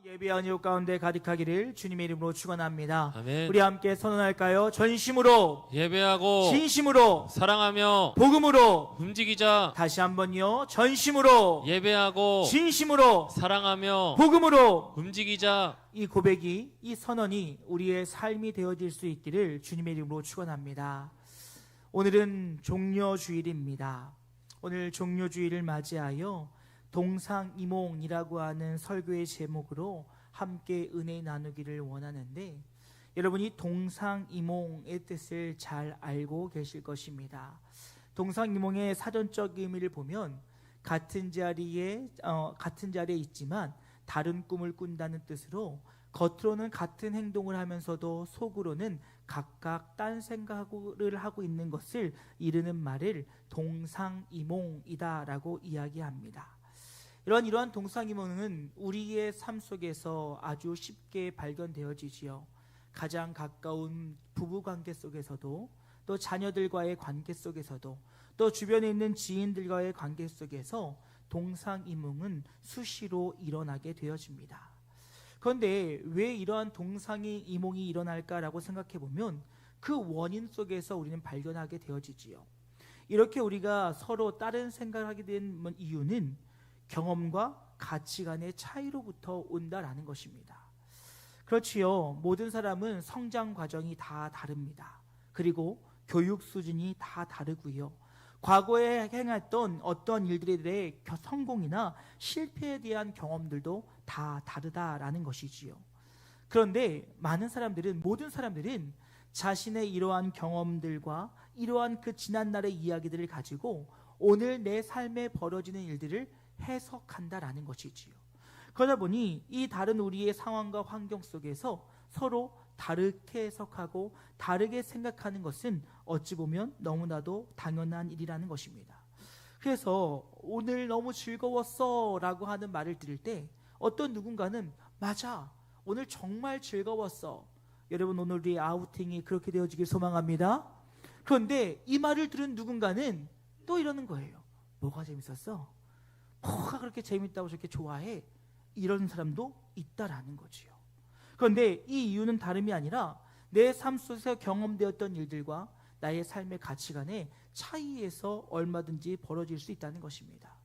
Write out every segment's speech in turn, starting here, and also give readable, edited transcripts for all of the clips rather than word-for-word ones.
예배한 이웃 가운데 가득하기를 주님의 이름으로 축원합니다. 아멘. 우리 함께 선언할까요? 전심으로 예배하고 진심으로 사랑하며 복음으로 움직이자. 다시 한번요. 전심으로 예배하고 진심으로 사랑하며 복음으로 움직이자. 이 고백이 이 선언이 우리의 삶이 되어질 수 있기를 주님의 이름으로 축원합니다. 오늘은 종려주일입니다. 오늘 종려주일을 맞이하여 동상이몽이라고 하는 설교의 제목으로 함께 은혜 나누기를 원하는데, 여러분이 동상이몽의 뜻을 잘 알고 계실 것입니다. 동상이몽의 사전적 의미를 보면 같은 자리에 있지만 다른 꿈을 꾼다는 뜻으로, 겉으로는 같은 행동을 하면서도 속으로는 각각 딴 생각을 하고 있는 것을 이르는 말을 동상이몽이다라고 이야기합니다. 이러한 동상이몽은 우리의 삶 속에서 아주 쉽게 발견되어지지요. 가장 가까운 부부관계 속에서도, 또 자녀들과의 관계 속에서도, 또 주변에 있는 지인들과의 관계 속에서 동상이몽은 수시로 일어나게 되어집니다. 그런데 왜 이러한 동상이몽이 일어날까라고 생각해 보면 그 원인 속에서 우리는 발견하게 되어지지요. 이렇게 우리가 서로 다른 생각을 하게 된 이유는 경험과 가치관의 차이로부터 온다라는 것입니다. 그렇지요. 모든 사람은 성장 과정이 다 다릅니다. 그리고 교육 수준이 다 다르고요. 과거에 행했던 어떤 일들에 대해 성공이나 실패에 대한 경험들도 다 다르다라는 것이지요. 그런데 모든 사람들은 자신의 이러한 경험들과 이러한 그 지난날의 이야기들을 가지고 오늘 내 삶에 벌어지는 일들을 해석한다라는 것이지요. 그러다 보니 이 다른 우리의 상황과 환경 속에서 서로 다르게 해석하고 다르게 생각하는 것은 어찌 보면 너무나도 당연한 일이라는 것입니다. 그래서 오늘 너무 즐거웠어 라고 하는 말을 들을 때 어떤 누군가는 맞아, 오늘 정말 즐거웠어. 여러분, 오늘 우리 아우팅이 그렇게 되어지길 소망합니다. 그런데 이 말을 들은 누군가는 또 이러는 거예요. 뭐가 재밌었어? 뭐가 그렇게 재밌다고 저렇게 좋아해? 이런 사람도 있다라는 거지요. 그런데 이 이유는 다름이 아니라 내 삶 속에서 경험되었던 일들과 나의 삶의 가치관의 차이에서 얼마든지 벌어질 수 있다는 것입니다.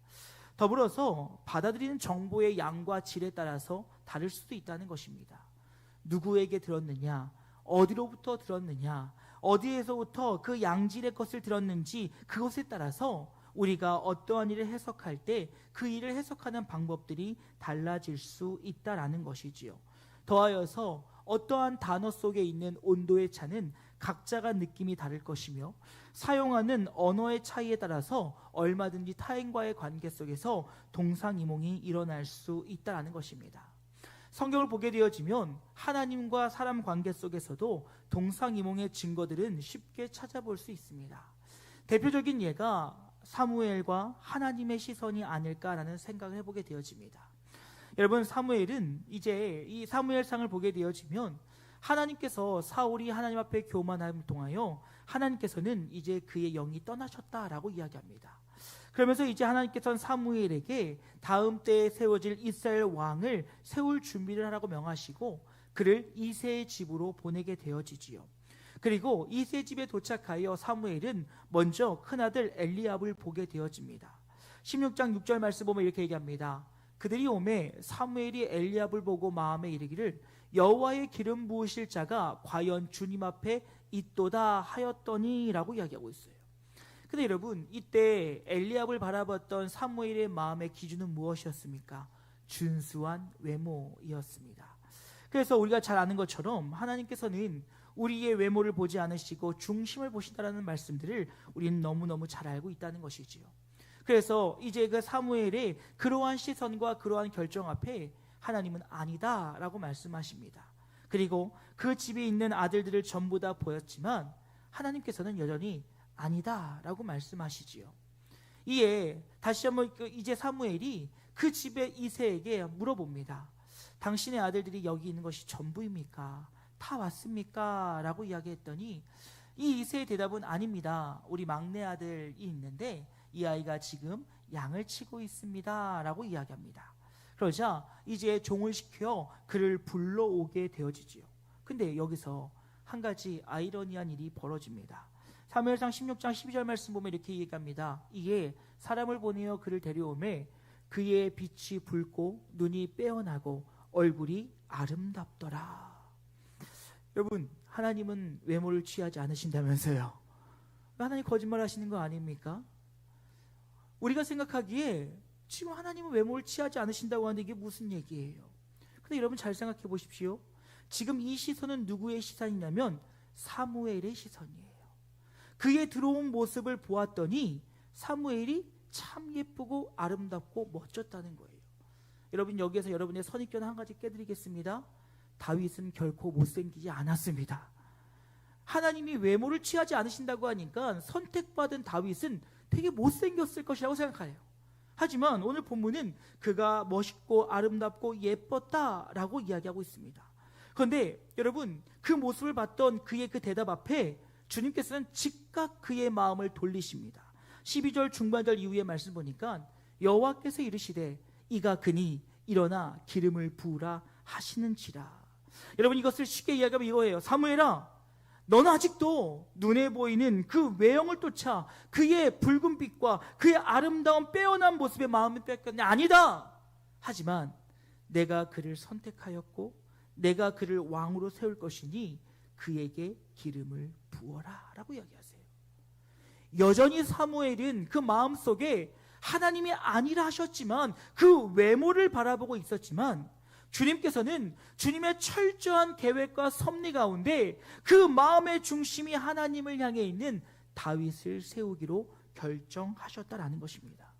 더불어서 받아들이는 정보의 양과 질에 따라서 다를 수도 있다는 것입니다. 누구에게 들었느냐, 어디로부터 들었느냐, 어디에서부터 그 양질의 것을 들었는지 그것에 따라서 우리가 어떠한 일을 해석할 때 그 일을 해석하는 방법들이 달라질 수 있다라는 것이지요. 더하여서 어떠한 단어 속에 있는 온도의 차는 각자가 느낌이 다를 것이며, 사용하는 언어의 차이에 따라서 얼마든지 타인과의 관계 속에서 동상이몽이 일어날 수 있다는 것입니다. 성경을 보게 되어지면 하나님과 사람 관계 속에서도 동상이몽의 증거들은 쉽게 찾아볼 수 있습니다. 대표적인 예가 사무엘과 하나님의 시선이 아닐까라는 생각을 해보게 되어집니다. 여러분, 사무엘은 이제 이 사무엘상을 보게 되어지면 하나님께서 사울이 하나님 앞에 교만함을 통하여 하나님께서는 이제 그의 영이 떠나셨다라고 이야기합니다. 그러면서 이제 하나님께서는 사무엘에게 다음 때에 세워질 이스라엘 왕을 세울 준비를 하라고 명하시고 그를 이새의 집으로 보내게 되어지지요. 그리고 이새 집에 도착하여 사무엘은 먼저 큰아들 엘리압을 보게 되어집니다. 16장 6절 말씀 보면 이렇게 얘기합니다. 그들이 오매 사무엘이 엘리압을 보고 마음에 이르기를 여호와의 기름 부으실 자가 과연 주님 앞에 있도다 하였더니 라고 이야기하고 있어요. 근데 여러분, 이때 엘리압을 바라봤던 사무엘의 마음의 기준은 무엇이었습니까? 준수한 외모였습니다. 그래서 우리가 잘 아는 것처럼 하나님께서는 우리의 외모를 보지 않으시고 중심을 보신다라는 말씀들을 우리는 너무너무 잘 알고 있다는 것이지요. 그래서 이제 그 사무엘의 그러한 시선과 그러한 결정 앞에 하나님은 아니다 라고 말씀하십니다. 그리고 그 집에 있는 아들들을 전부 다 보였지만 하나님께서는 여전히 아니다 라고 말씀하시지요. 이에 다시 한번 이제 사무엘이 그 집의 이새에게 물어봅니다. 당신의 아들들이 여기 있는 것이 전부입니까? 다 왔습니까? 라고 이야기했더니 이 이새의 대답은 아닙니다. 우리 막내 아들이 있는데 이 아이가 지금 양을 치고 있습니다 라고 이야기합니다. 그러자 이제 종을 시켜 그를 불러오게 되어지지요. 근데 여기서 한 가지 아이러니한 일이 벌어집니다. 사무엘상 16장 12절 말씀 보면 이렇게 얘기합니다. 이에 사람을 보내어 그를 데려오매 그의 빛이 붉고 눈이 빼어나고 얼굴이 아름답더라. 여러분, 하나님은 외모를 취하지 않으신다면서요. 하나님 거짓말 하시는 거 아닙니까? 우리가 생각하기에 지금 하나님은 외모를 취하지 않으신다고 하는데 이게 무슨 얘기예요? 근데 여러분 잘 생각해 보십시오. 지금 이 시선은 누구의 시선이냐면 사무엘의 시선이에요. 그의 들어온 모습을 보았더니 사무엘이 참 예쁘고 아름답고 멋졌다는 거예요. 여러분, 여기에서 여러분의 선입견 한 가지 깨드리겠습니다. 다윗은 결코 못생기지 않았습니다. 하나님이 외모를 취하지 않으신다고 하니까 선택받은 다윗은 되게 못생겼을 것이라고 생각해요. 하지만 오늘 본문은 그가 멋있고 아름답고 예뻤다라고 이야기하고 있습니다. 그런데 여러분, 그 모습을 봤던 그의 그 대답 앞에 주님께서는 즉각 그의 마음을 돌리십니다. 12절 중반절 이후의 말씀 보니까 여호와께서 이르시되 이가 그니 일어나 기름을 부으라 하시는지라. 여러분, 이것을 쉽게 이야기하면 이거예요. 사무엘아, 너는 아직도 눈에 보이는 그 외형을 쫓아 그의 붉은 빛과 그의 아름다운 빼어난 모습에 마음을 뺏겼냐? 아니다. 하지만 내가 그를 선택하였고 내가 그를 왕으로 세울 것이니 그에게 기름을 부어라 라고 이야기하세요. 여전히 사무엘은 그 마음속에 하나님이 아니라 하셨지만 그 외모를 바라보고 있었지만 주님께서는 주님의 철저한 계획과 섭리 가운데 그 마음의 중심이 하나님을 향해 있는 다윗을 세우기로 결정하셨다라는 것입니다.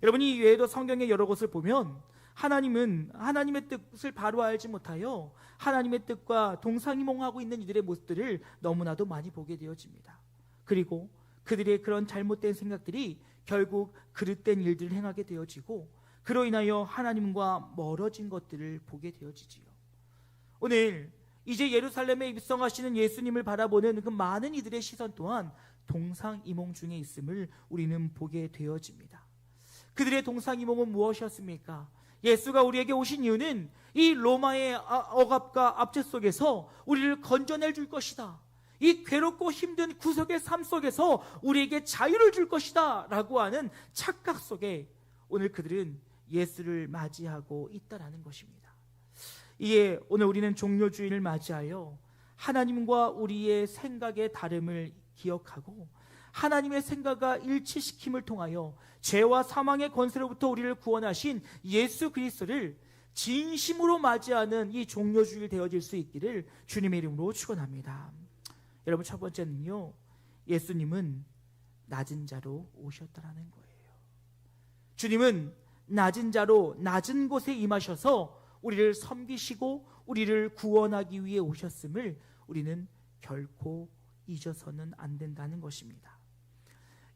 여러분, 이 외에도 성경의 여러 곳을 보면 하나님은 하나님의 뜻을 바로 알지 못하여 하나님의 뜻과 동상이몽하고 있는 이들의 모습들을 너무나도 많이 보게 되어집니다. 그리고 그들의 그런 잘못된 생각들이 결국 그릇된 일들을 행하게 되어지고 그로 인하여 하나님과 멀어진 것들을 보게 되어지지요. 오늘 이제 예루살렘에 입성하시는 예수님을 바라보는 그 많은 이들의 시선 또한 동상이몽 중에 있음을 우리는 보게 되어집니다. 그들의 동상이몽은 무엇이었습니까? 예수가 우리에게 오신 이유는 이 로마의 억압과 압제 속에서 우리를 건져낼 줄 것이다. 이 괴롭고 힘든 구속의 삶 속에서 우리에게 자유를 줄 것이다 라고 하는 착각 속에 오늘 그들은 예수를 맞이하고 있다라는 것입니다. 이에 오늘 우리는 종료주일을 맞이하여 하나님과 우리의 생각의 다름을 기억하고 하나님의 생각과 일치시킴을 통하여 죄와 사망의 권세로부터 우리를 구원하신 예수 그리스도를 진심으로 맞이하는 이 종료주일 되어질 수 있기를 주님의 이름으로 축원합니다. 여러분, 첫 번째는요, 예수님은 낮은 자로 오셨다라는 거예요. 주님은 낮은 자로 낮은 곳에 임하셔서 우리를 섬기시고 우리를 구원하기 위해 오셨음을 우리는 결코 잊어서는 안 된다는 것입니다.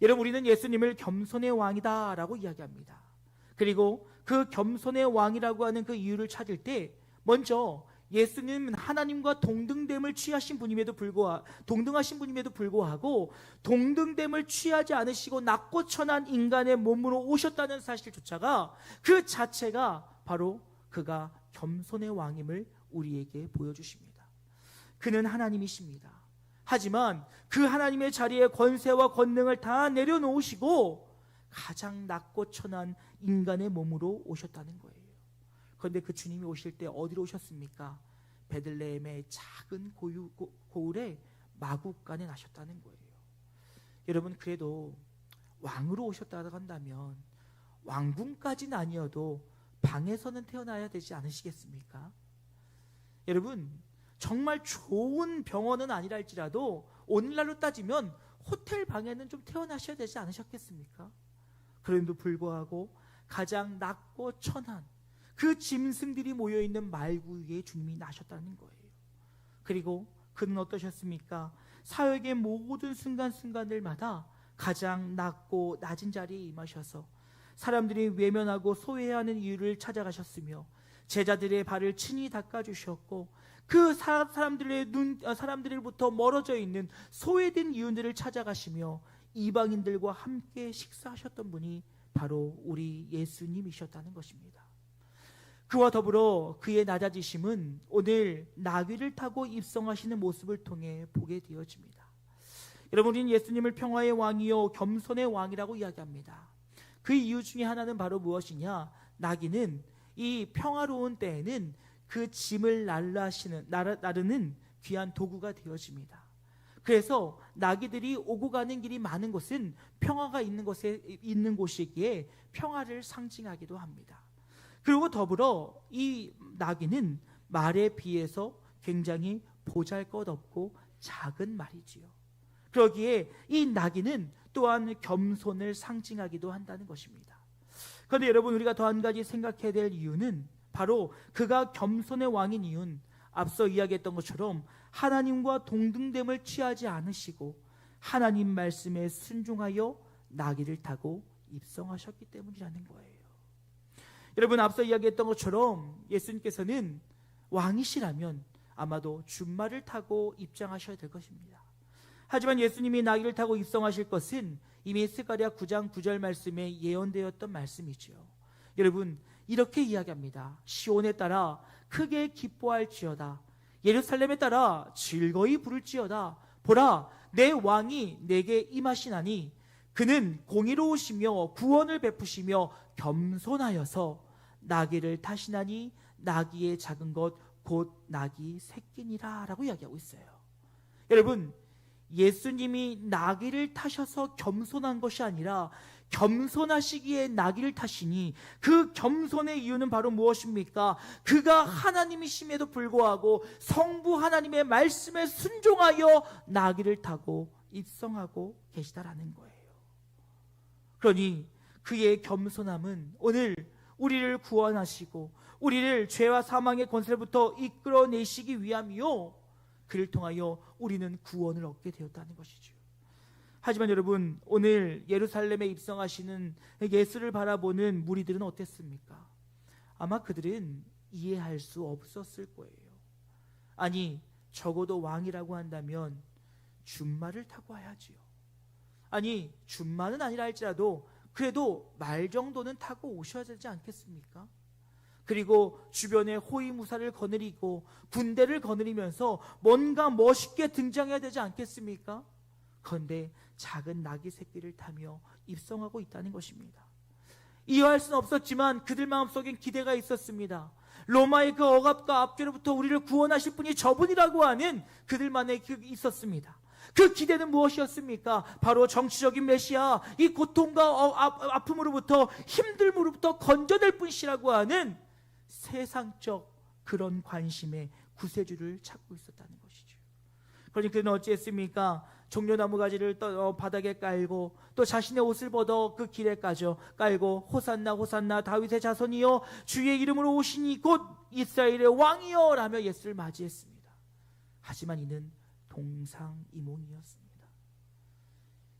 여러분, 우리는 예수님을 겸손의 왕이다 라고 이야기합니다. 그리고 그 겸손의 왕이라고 하는 그 이유를 찾을 때 먼저 예수님은 하나님과 동등됨을 취하신 분임에도 불구하고 동등됨을 취하지 않으시고 낮고 천한 인간의 몸으로 오셨다는 사실조차가 그 자체가 바로 그가 겸손의 왕임을 우리에게 보여주십니다. 그는 하나님이십니다. 하지만 그 하나님의 자리에 권세와 권능을 다 내려놓으시고 가장 낮고 천한 인간의 몸으로 오셨다는 거예요. 그런데 그 주님이 오실 때 어디로 오셨습니까? 베들레헴의 작은 고을에 마구간에 나셨다는 거예요. 여러분, 그래도 왕으로 오셨다고 한다면 왕궁까지는 아니어도 방에서는 태어나야 되지 않으시겠습니까? 여러분, 정말 좋은 병원은 아니라 할지라도 오늘날로 따지면 호텔 방에는 좀 태어나셔야 되지 않으셨겠습니까? 그럼에도 불구하고 가장 낮고 천한 그 짐승들이 모여있는 말구 위에 주님이 나셨다는 거예요. 그리고 그는 어떠셨습니까? 사역의 모든 순간순간들마다 가장 낮고 낮은 자리에 임하셔서 사람들이 외면하고 소외하는 이유를 찾아가셨으며 제자들의 발을 친히 닦아주셨고 그 사람들로부터 멀어져 있는 소외된 이웃들을 찾아가시며 이방인들과 함께 식사하셨던 분이 바로 우리 예수님이셨다는 것입니다. 그와 더불어 그의 낮아지심은 오늘 나귀를 타고 입성하시는 모습을 통해 보게 되어집니다. 여러분, 우리는 예수님을 평화의 왕이요 겸손의 왕이라고 이야기합니다. 그 이유 중에 하나는 바로 무엇이냐? 나귀는 이 평화로운 때에는 그 짐을 나르는 귀한 도구가 되어집니다. 그래서 나귀들이 오고 가는 길이 많은 곳은 평화가 있는 곳이기에 평화를 상징하기도 합니다. 그리고 더불어 이 나귀는 말에 비해서 굉장히 보잘것없고 작은 말이지요. 그러기에 이 나귀는 또한 겸손을 상징하기도 한다는 것입니다. 그런데 여러분, 우리가 더 한 가지 생각해야 될 이유는 바로 그가 겸손의 왕인 이유는 앞서 이야기했던 것처럼 하나님과 동등됨을 취하지 않으시고 하나님 말씀에 순종하여 나귀를 타고 입성하셨기 때문이라는 거예요. 여러분, 앞서 이야기했던 것처럼 예수님께서는 왕이시라면 아마도 준말을 타고 입장하셔야 될 것입니다. 하지만 예수님이 나귀를 타고 입성하실 것은 이미 스가랴 9장 9절 말씀에 예언되었던 말씀이지요. 여러분, 이렇게 이야기합니다. 시온에 따라 크게 기뻐할지어다. 예루살렘에 따라 즐거이 부를지어다. 보라, 내 왕이 내게 임하시나니 그는 공의로우시며 구원을 베푸시며 겸손하여서 나귀를 타시나니 나귀의 작은 것 곧 나귀 새끼니라 라고 이야기하고 있어요. 여러분, 예수님이 나귀를 타셔서 겸손한 것이 아니라 겸손하시기에 나귀를 타시니 그 겸손의 이유는 바로 무엇입니까? 그가 하나님이심에도 불구하고 성부 하나님의 말씀에 순종하여 나귀를 타고 입성하고 계시다라는 거예요. 그러니 그의 겸손함은 오늘 우리를 구원하시고 우리를 죄와 사망의 권세로부터 이끌어내시기 위함이요, 그를 통하여 우리는 구원을 얻게 되었다는 것이죠. 하지만 여러분, 오늘 예루살렘에 입성하시는 예수를 바라보는 무리들은 어땠습니까? 아마 그들은 이해할 수 없었을 거예요. 아니, 적어도 왕이라고 한다면 준말을 타고 와야지요. 아니, 준말은 아니라 할지라도 그래도 말 정도는 타고 오셔야 되지 않겠습니까? 그리고 주변에 호위무사를 거느리고 군대를 거느리면서 뭔가 멋있게 등장해야 되지 않겠습니까? 그런데 작은 나귀 새끼를 타며 입성하고 있다는 것입니다. 이해할 수는 없었지만 그들 마음속엔 기대가 있었습니다. 로마의 그 억압과 압제로부터 우리를 구원하실 분이 저분이라고 하는 그들만의 있었습니다. 그 기대는 무엇이었습니까? 바로 정치적인 메시아, 이 고통과 아픔으로부터, 힘듦으로부터 건져낼 분이시라고 하는 세상적 그런 관심의 구세주를 찾고 있었다는 것이죠. 그러니 그는 어찌했습니까? 종려나무 가지를 바닥에 깔고 또 자신의 옷을 벗어 그 길에 깔고 호산나 호산나 다윗의 자손이여 주의 이름으로 오시니 곧 이스라엘의 왕이여 라며 예수를 맞이했습니다. 하지만 이는 동상이몽이었습니다.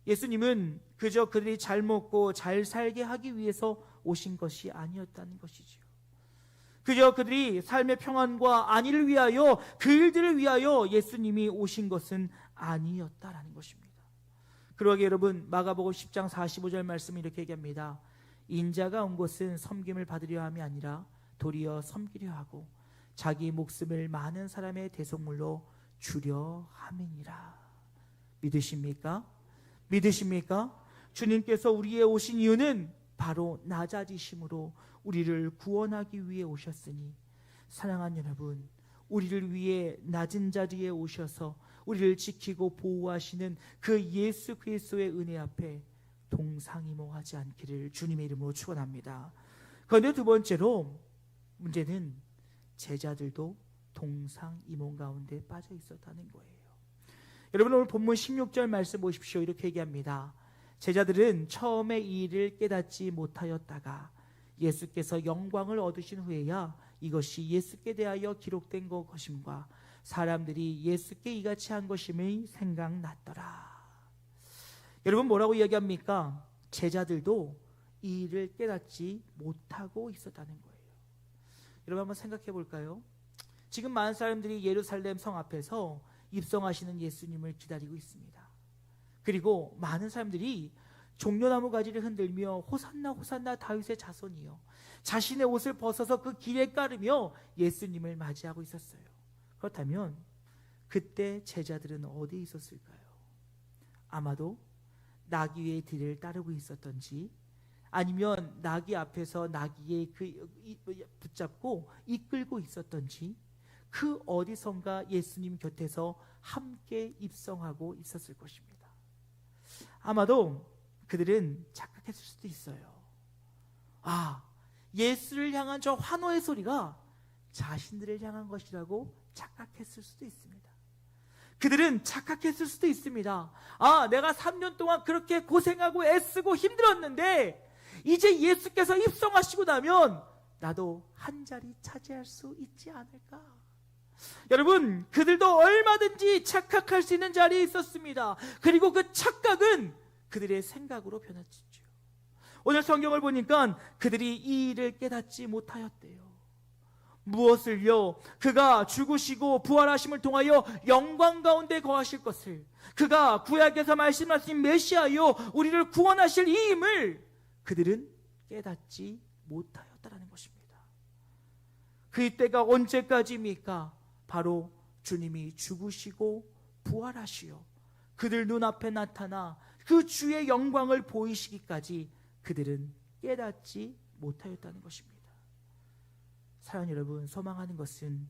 예수님은 그저 그들이 잘 먹고 잘 살게 하기 위해서 오신 것이 아니었다는 것이지요. 그저 그들이 삶의 평안과 안위를 위하여, 그 일들을 위하여 예수님이 오신 것은 아니었다라는 것입니다. 그러기에 여러분, 마가복음 10장 45절 말씀이 이렇게 얘기합니다. 인자가 온 것은 섬김을 받으려 함이 아니라 도리어 섬기려 하고 자기 목숨을 많은 사람의 대속물로 주려 함이니라. 믿으십니까? 믿으십니까? 주님께서 우리의 오신 이유는 바로 낮아지심으로 우리를 구원하기 위해 오셨으니, 사랑하는 여러분, 우리를 위해 낮은 자리에 오셔서 우리를 지키고 보호하시는 그 예수 그리스도의 은혜 앞에 동상이몽하지 않기를 주님의 이름으로 축원합니다. 그런데 두 번째로 문제는 제자들도 동상이몽 가운데 빠져 있었다는 거예요. 여러분, 오늘 본문 16절 말씀 보십시오. 이렇게 얘기합니다. 제자들은 처음에 이 일을 깨닫지 못하였다가 예수께서 영광을 얻으신 후에야 이것이 예수께 대하여 기록된 것임과 사람들이 예수께 이같이 한 것임이 생각났더라. 여러분, 뭐라고 이야기합니까? 제자들도 이 일을 깨닫지 못하고 있었다는 거예요. 여러분, 한번 생각해 볼까요? 지금 많은 사람들이 예루살렘 성 앞에서 입성하시는 예수님을 기다리고 있습니다. 그리고 많은 사람들이 종려나무 가지를 흔들며 호산나 호산나 다윗의 자손이요, 자신의 옷을 벗어서 그 길에 깔으며 예수님을 맞이하고 있었어요. 그렇다면 그때 제자들은 어디에 있었을까요? 아마도 나귀의 뒤를 따르고 있었던지, 아니면 나귀 앞에서 나귀에 붙잡고 이끌고 있었던지, 그 어디선가 예수님 곁에서 함께 입성하고 있었을 것입니다. 아마도 그들은 착각했을 수도 있어요. 예수를 향한 저 환호의 소리가 자신들을 향한 것이라고 착각했을 수도 있습니다. 그들은 착각했을 수도 있습니다. 내가 3년 동안 그렇게 고생하고 애쓰고 힘들었는데 이제 예수께서 입성하시고 나면 나도 한 자리 차지할 수 있지 않을까? 여러분, 그들도 얼마든지 착각할 수 있는 자리에 있었습니다. 그리고 그 착각은 그들의 생각으로 변했죠. 오늘 성경을 보니까 그들이 이 일을 깨닫지 못하였대요. 무엇을요? 그가 죽으시고 부활하심을 통하여 영광 가운데 거하실 것을, 그가 구약에서 말씀하신 메시아요 우리를 구원하실 이 힘을 그들은 깨닫지 못하였다라는 것입니다. 그 때가 언제까지입니까? 바로 주님이 죽으시고 부활하시어 그들 눈앞에 나타나 그 주의 영광을 보이시기까지 그들은 깨닫지 못하였다는 것입니다. 사랑 여러분, 소망하는 것은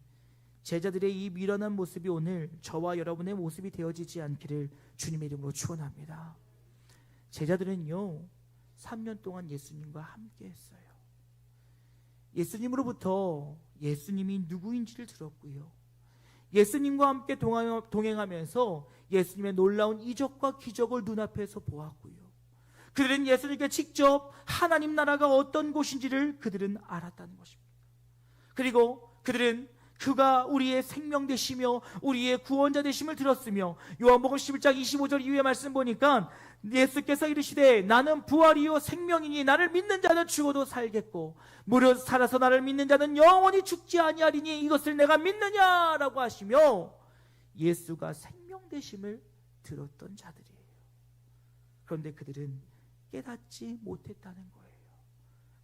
제자들의 이 미련한 모습이 오늘 저와 여러분의 모습이 되어지지 않기를 주님의 이름으로 축원합니다. 제자들은요 3년 동안 예수님과 함께 했어요. 예수님으로부터 예수님이 누구인지를 들었고요, 예수님과 함께 동행하면서 예수님의 놀라운 이적과 기적을 눈앞에서 보았고요, 그들은 예수님께 직접 하나님 나라가 어떤 곳인지를 그들은 알았다는 것입니다. 그리고 그들은 그가 우리의 생명 되시며 우리의 구원자 되심을 들었으며, 요한복음 11장 25절 이후의 말씀 보니까 예수께서 이르시되 나는 부활이요 생명이니 나를 믿는 자는 죽어도 살겠고 무릇 살아서 나를 믿는 자는 영원히 죽지 아니하리니 이것을 내가 믿느냐라고 하시며 예수가 생명 되심을 들었던 자들이에요. 그런데 그들은 깨닫지 못했다는 거예요.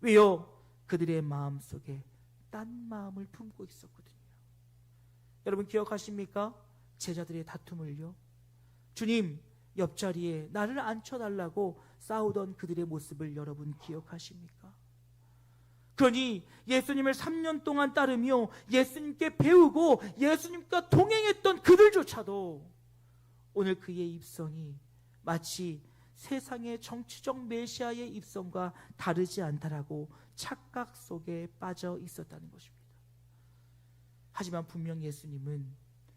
왜요? 그들의 마음속에 딴 마음을 품고 있었거든요. 여러분 기억하십니까? 제자들의 다툼을요, 주님 옆자리에 나를 앉혀달라고 싸우던 그들의 모습을 여러분 기억하십니까? 그러니 예수님을 3년 동안 따르며 예수님께 배우고 예수님과 동행했던 그들조차도 오늘 그의 입성이 마치 세상의 정치적 메시아의 입성과 다르지 않다라고 착각 속에 빠져 있었다는 것입니다. 하지만 분명 예수님은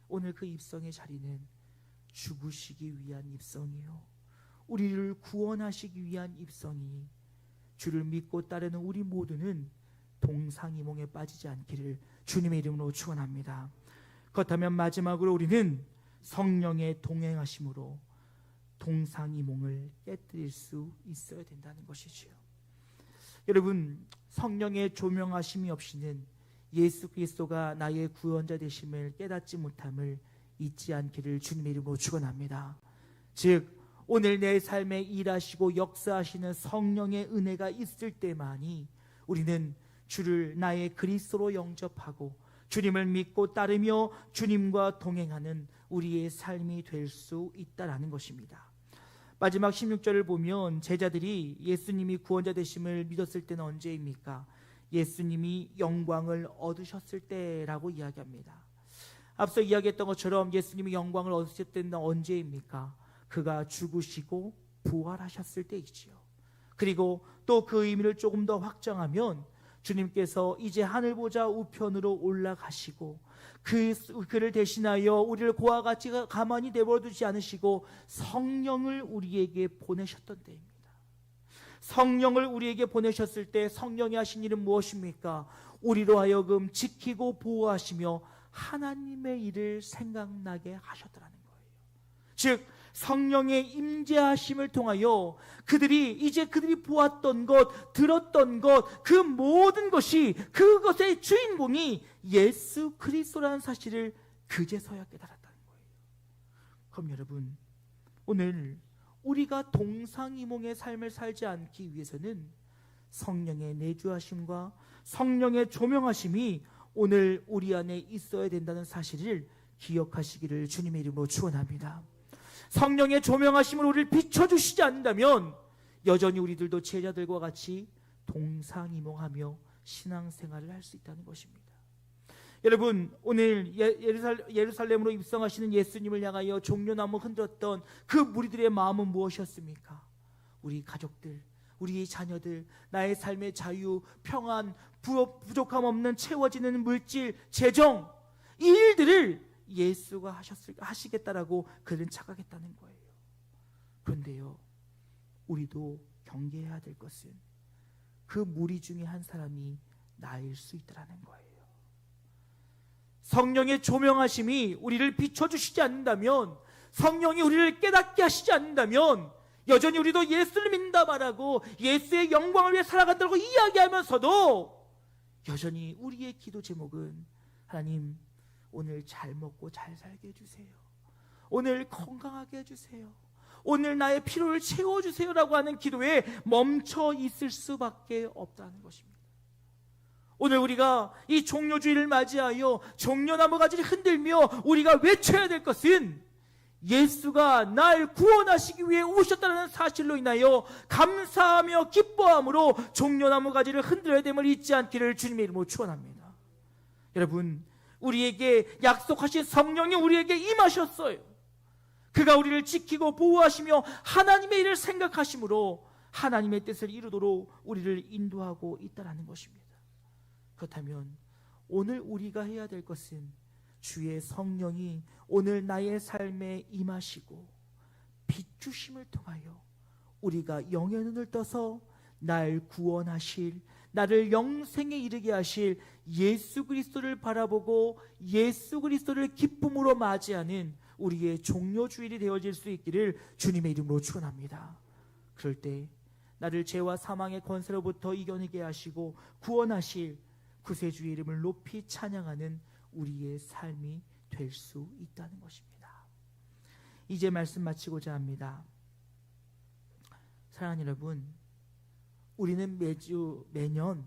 오늘 그 입성의 자리는 죽으시기 위한 입성이요, 우리를 구원하시기 위한 입성이, 주를 믿고 따르는 우리 모두는 동상이몽에 빠지지 않기를 주님의 이름으로 축원합니다. 그렇다면 마지막으로 우리는 성령의 동행하심으로 동상이몽을 깨뜨릴 수 있어야 된다는 것이지요. 여러분, 성령의 조명하심이 없이는 예수 그리스도가 나의 구원자 되심을 깨닫지 못함을 잊지 않기를 주님의 이름으로 축원합니다. 즉 오늘 내 삶에 일하시고 역사하시는 성령의 은혜가 있을 때만이 우리는 주를 나의 그리스도로 영접하고 주님을 믿고 따르며 주님과 동행하는 우리의 삶이 될 수 있다라는 것입니다. 마지막 16절을 보면 제자들이 예수님이 구원자 되심을 믿었을 때는 언제입니까? 예수님이 영광을 얻으셨을 때라고 이야기합니다. 앞서 이야기했던 것처럼 예수님이 영광을 얻으셨을 때는 언제입니까? 그가 죽으시고 부활하셨을 때이지요. 그리고 또 그 의미를 조금 더 확장하면 주님께서 이제 하늘 보좌 우편으로 올라가시고 그를 대신하여 우리를 그와 같이 가만히 내버려두지 않으시고 성령을 우리에게 보내셨던 때입니다. 성령을 우리에게 보내셨을 때 성령이 하신 일은 무엇입니까? 우리로 하여금 지키고 보호하시며 하나님의 일을 생각나게 하셨다는 거예요. 즉 성령의 임재하심을 통하여 그들이 보았던 것, 들었던 것, 그 모든 것이, 그것의 주인공이 예수 그리스도라는 사실을 그제서야 깨달았다는 거예요. 그럼 여러분, 오늘 우리가 동상이몽의 삶을 살지 않기 위해서는 성령의 내주하심과 성령의 조명하심이 오늘 우리 안에 있어야 된다는 사실을 기억하시기를 주님의 이름으로 축원합니다. 성령의 조명하심을 우리를 비춰주시지 않는다면 여전히 우리들도 제자들과 같이 동상이몽하며 신앙생활을 할 수 있다는 것입니다. 여러분, 오늘 예루살렘으로 입성하시는 예수님을 향하여 종려나무 흔들었던 그 무리들의 마음은 무엇이었습니까? 우리 가족들, 우리 자녀들, 나의 삶의 자유, 평안, 부족함 없는 채워지는 물질, 재정, 이 일들을 예수가 하시겠다라고 그들은 착각했다는 거예요. 그런데요, 우리도 경계해야 될 것은 그 무리 중에 한 사람이 나일 수 있다는 거예요. 성령의 조명하심이 우리를 비춰주시지 않는다면, 성령이 우리를 깨닫게 하시지 않는다면 여전히 우리도 예수를 믿는다 말하고 예수의 영광을 위해 살아간다고 이야기하면서도 여전히 우리의 기도 제목은 하나님, 오늘 잘 먹고 잘 살게 해주세요. 오늘 건강하게 해주세요. 오늘 나의 필요를 채워주세요 라고 하는 기도에 멈춰 있을 수밖에 없다는 것입니다. 오늘 우리가 이 종려주의를 맞이하여 종려나무 가지를 흔들며 우리가 외쳐야 될 것은 예수가 날 구원하시기 위해 오셨다는 사실로 인하여 감사하며 기뻐함으로 종려나무 가지를 흔들어야 됨을 잊지 않기를 주님의 이름으로 축원합니다. 여러분, 우리에게 약속하신 성령이 우리에게 임하셨어요. 그가 우리를 지키고 보호하시며 하나님의 일을 생각하심으로 하나님의 뜻을 이루도록 우리를 인도하고 있다는 것입니다. 그렇다면 오늘 우리가 해야 될 것은 주의 성령이 오늘 나의 삶에 임하시고 비추심을 통하여 우리가 영의 눈을 떠서 날 구원하실, 나를 영생에 이르게 하실 예수 그리스도를 바라보고 예수 그리스도를 기쁨으로 맞이하는 우리의 종려주일이 되어질 수 있기를 주님의 이름으로 축원합니다. 그럴 때 나를 죄와 사망의 권세로부터 이겨내게 하시고 구원하실 구세주의 이름을 높이 찬양하는 우리의 삶이 될 수 있다는 것입니다. 이제 말씀 마치고자 합니다. 사랑하는 여러분, 우리는 매년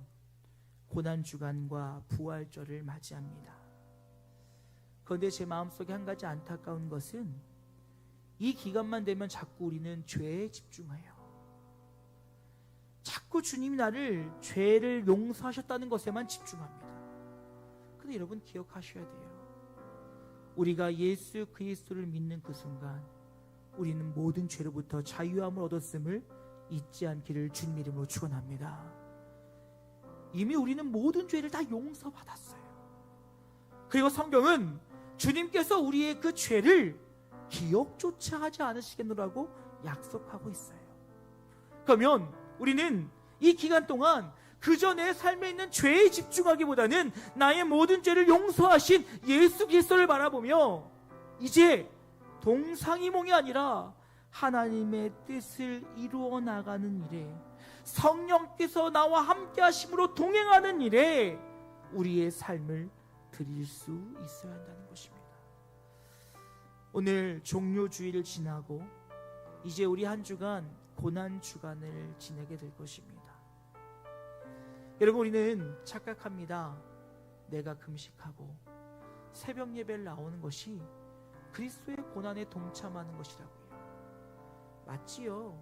고난주간과 부활절을 맞이합니다. 그런데 제 마음속에 한 가지 안타까운 것은 이 기간만 되면 자꾸 우리는 죄에 집중해요. 자꾸 주님이 나를 죄를 용서하셨다는 것에만 집중합니다. 그런데 여러분 기억하셔야 돼요. 우리가 예수 그리스도를 믿는 그 순간 우리는 모든 죄로부터 자유함을 얻었음을 잊지 않기를 주님의 이름으로 축원합니다. 이미 우리는 모든 죄를 다 용서받았어요. 그리고 성경은 주님께서 우리의 그 죄를 기억조차 하지 않으시겠노라고 약속하고 있어요. 그러면 우리는 이 기간 동안 그저 내 삶에 있는 죄에 집중하기보다는 나의 모든 죄를 용서하신 예수 그리스도를 바라보며 이제 동상이몽이 아니라 하나님의 뜻을 이루어 나가는 일에, 성령께서 나와 함께 하심으로 동행하는 일에 우리의 삶을 드릴 수 있어야 한다는 것입니다. 오늘 종료주일을 지나고 이제 우리 한 주간 고난주간을 지내게 될 것입니다. 여러분, 우리는 착각합니다. 내가 금식하고 새벽 예배를 나오는 것이 그리스도의 고난에 동참하는 것이라고요. 맞지요.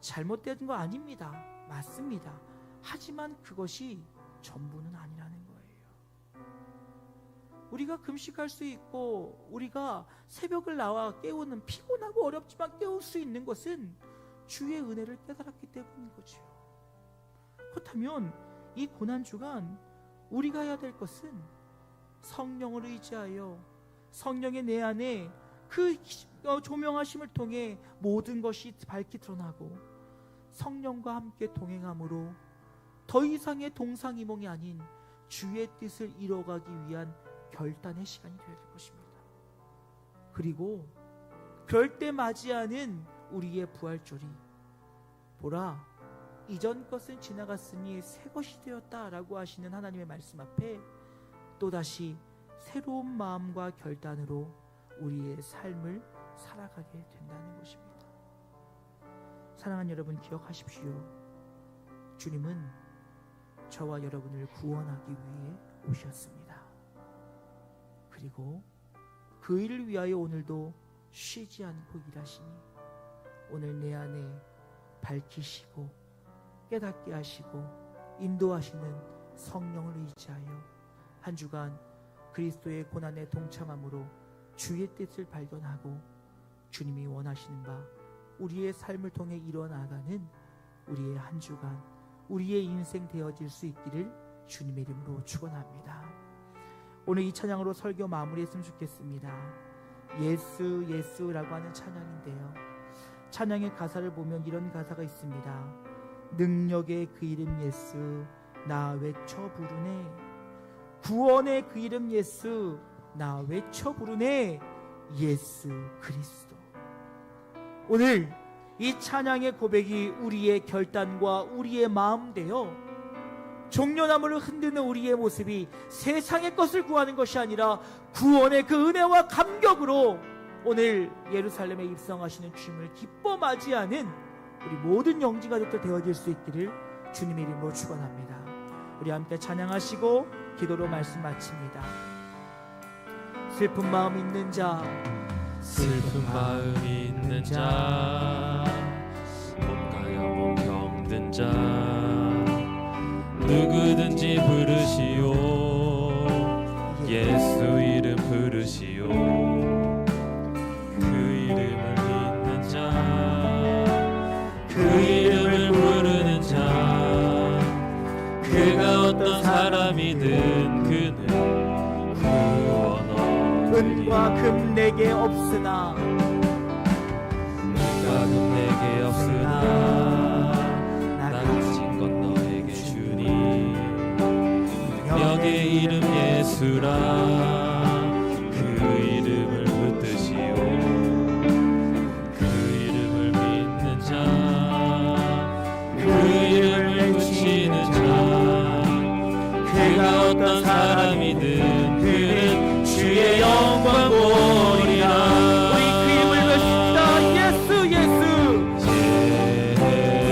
잘못된 거 아닙니다. 맞습니다. 하지만 그것이 전부는 아니라는 거예요. 우리가 금식할 수 있고 우리가 새벽을 나와 깨우는, 피곤하고 어렵지만 깨울 수 있는 것은 주의 은혜를 깨달았기 때문인 거죠. 그렇다면 이 고난주간 우리가 해야 될 것은 성령을 의지하여 성령의 내 안에 그 조명하심을 통해 모든 것이 밝게 드러나고 성령과 함께 동행함으로 더 이상의 동상이몽이 아닌 주의 뜻을 이뤄가기 위한 결단의 시간이 되어야 될 것입니다. 그리고 그럴 때 맞이하는 우리의 부활절이 보라, 이전 것은 지나갔으니 새 것이 되었다라고 하시는 하나님의 말씀 앞에 또다시 새로운 마음과 결단으로 우리의 삶을 살아가게 된다는 것입니다. 사랑하는 여러분, 기억하십시오. 주님은 저와 여러분을 구원하기 위해 오셨습니다. 그리고 그 일을 위하여 오늘도 쉬지 않고 일하시니 오늘 내 안에 밝히시고 깨닫게 하시고 인도하시는 성령을 의지하여 한 주간 그리스도의 고난에 동참함으로 주의 뜻을 발견하고 주님이 원하시는 바 우리의 삶을 통해 이뤄나가는 우리의 한 주간, 우리의 인생 되어질 수 있기를 주님의 이름으로 축원합니다. 오늘 이 찬양으로 설교 마무리했으면 좋겠습니다. 예수 예수라고 하는 찬양인데요, 찬양의 가사를 보면 이런 가사가 있습니다. 능력의 그 이름 예수 나 외쳐 부르네, 구원의 그 이름 예수 나 외쳐 부르네, 예수 그리스도. 오늘 이 찬양의 고백이 우리의 결단과 우리의 마음 되어 종려나무를 흔드는 우리의 모습이 세상의 것을 구하는 것이 아니라 구원의 그 은혜와 감격으로 오늘 예루살렘에 입성하시는 주님을 기뻐 맞이하는 우리 모든 영지가족들 되어질 수 있기를 주님의 이름으로 축원합니다. 우리 함께 찬양하시고 기도로 말씀 마칩니다. 슬픈 마음 있는 자, 슬픈 마음 있는 자, 몸과 영혼 병든 자, 누구든지 부르시오, 예수 이름 부르시오. 그 이름을 믿는 자, 그 이름을 부르는 자, 그가 어떤 사람이든 그는 구원 얻으리. 은과 금 내게 없으나, 은과 금 내게 없으나 나 가진 것 너에게 주니. 명의 이름 예수라, 그 이름을 붙드시오. 그 이름을 믿는 자, 그 이름을 붙이는 자, 그가 어떤 사람이든 그는 주의 영광 보리라. 우리 그 이름을 외칩니다. 예수 예수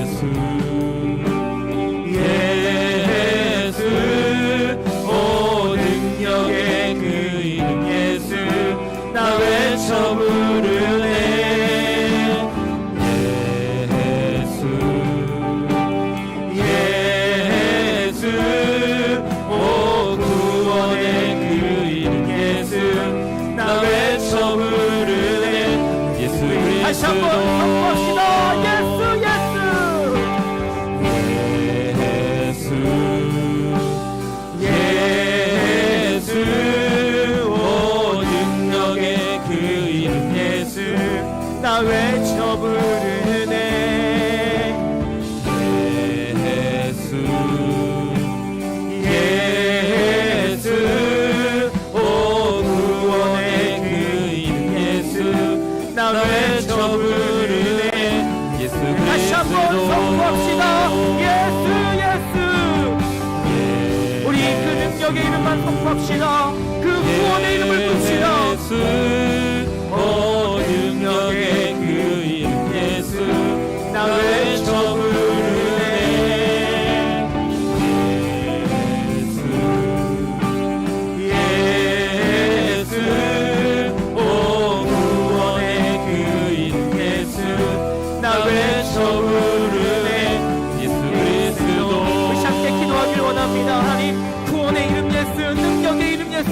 예수 예수. 오 능력의 그 이름 예수 나 외쳐 부르네. 예수 예수. 오 구원의 그 이름 예수 나 외쳐 부르네. 예수 다시 한번 그리스도 선포합시다. 예수 예수 예수 예수. 오 능력의 그 이름 예수 나 외쳐 부르네. 예수 예수. 오 구원의 그 이름 예수 나 외쳐 부르네. 예수 다시 한번 선포합시다. 예수 예수. 우리 그 능력의 이름만 선포합시다. 그 구원의 이름을 붙이다. 예수. 오 능력의 그 이름 예수 나 외쳐 부르네. 예수 예수. 오 구원의 그 이름 예수 나 외쳐 부르네. 예수 그리스도. 우리 함께 기도하길 원합니다. 하나님, 구원의 이름 예수, 능력의 이름 예수,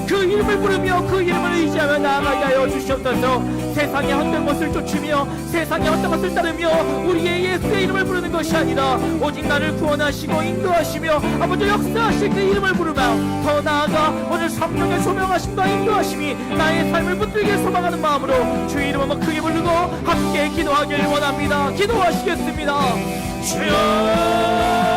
그 이름을 부르며 그 이름을 의지하며 나아가게 하여 주시옵소서. 세상의 헛된 것을 쫓으며 세상의 헛된 것을 따르며 우리의 예수의 이름을 부르는 것이 아니라 오직 나를 구원하시고 인도하시며 아버지 역사하실 그 이름을 부르며 더 나아가 오늘 성령의 소명하심과 인도하심이 나의 삶을 붙들게 소망하는 마음으로 주의 이름 한번 크게 부르고 함께 기도하길 원합니다. 기도하시겠습니다. 주여